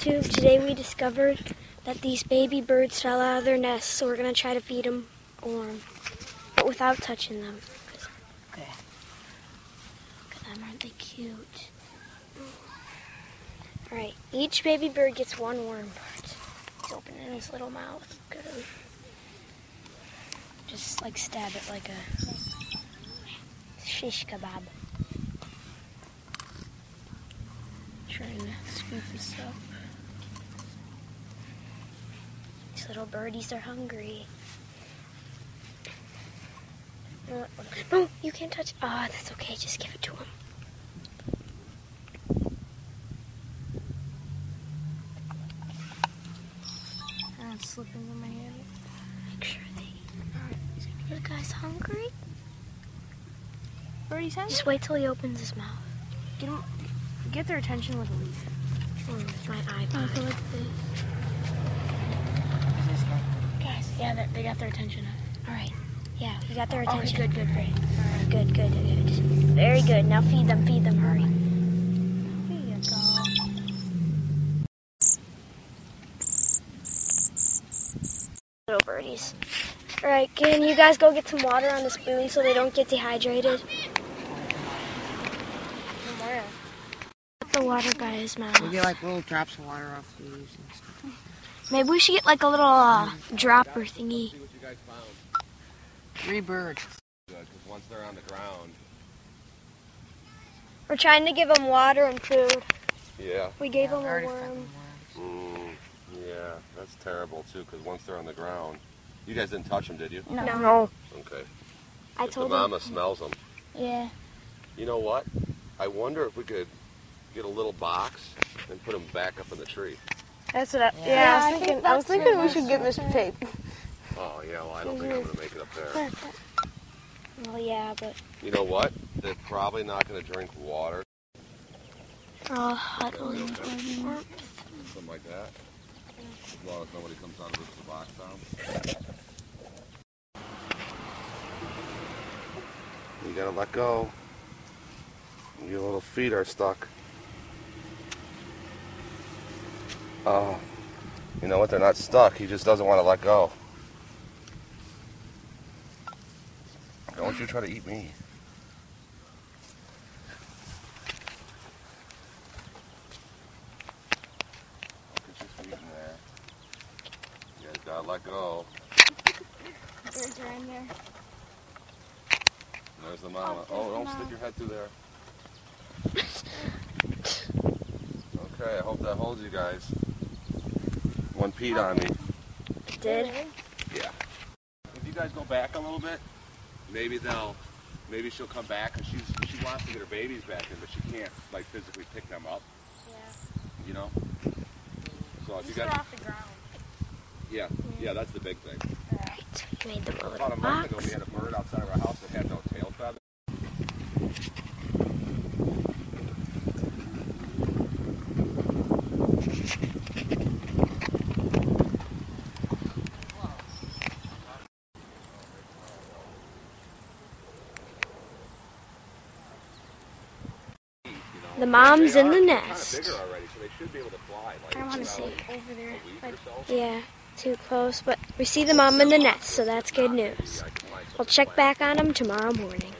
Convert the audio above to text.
YouTube. Today we discovered that these baby birds fell out of their nests, so we're going to try to feed them a worm, but without touching them. Okay. Look at them, aren't they cute? Alright, each baby bird gets one worm part. He's opening his little mouth. Look at him. Just like stab it like a shish kebab. Trying to scoop this up. These little birdies are hungry. No, you can't touch. Ah, that's okay. Just give it to him. It's slipping in my hand. Make sure they eat. Alright, are the guys hungry? Birdie's hungry? Just wait till he opens his mouth. Get their attention with a leaf. With my iPod. Okay, like this. Guys, yeah, they got their attention. Alright. Yeah, you got their attention. Okay, good. Alright, good. Very good. Now feed them, hurry. Here you go. Little birdies. Alright, can you guys go get some water on the spoon so they don't get dehydrated? Where? Put the water by his mouth. We get like little drops of water off the leaves and stuff. Maybe we should get like a little dropper thingy. See what you guys found. 3 birds. Good, because once they're on the ground. We're trying to give them water and food. Yeah. We gave them a Already worm. fucking Yeah, that's terrible too, because once they're on the ground. You guys didn't touch them, did you? No. Okay. I If the told them. mama smells them. Yeah. You know what? I wonder if we could get a little box and put them back up in the tree. That's what Yeah, I was thinking we should get Mr. Tape. Oh, yeah, well, I don't think I'm going to make it up there. Well, yeah, but You know what? They're probably not going to drink water. I'll huddle in warmth. Something like that. As long as nobody comes out of the box down. You gotta let go. Your little feet are stuck. Oh, you know what? They're not stuck. He just doesn't want to let go. Don't you try to eat me. Look at your feet in there. You guys gotta let go. Birds are in there. There's the mama. Oh, don't stick your head through there. Okay, I hope that holds you guys. One peed on me. It did? Yeah. If you guys go back a little bit, maybe she'll come back, because she wants to get her babies back in, but she can't like physically pick them up. Yeah. You know. So if you They're guys, off the ground. yeah, that's the big thing. Right. Made them a little About a month ago, box. we had a bird outside of our house that had no tail feather. The mom's in the They're nest. kind of bigger already, so they should be able to fly. Like, I want to see. Over there. a week or so. Yeah, too close, but we see the mom in the nest, so that's good news. We'll check back on them tomorrow morning.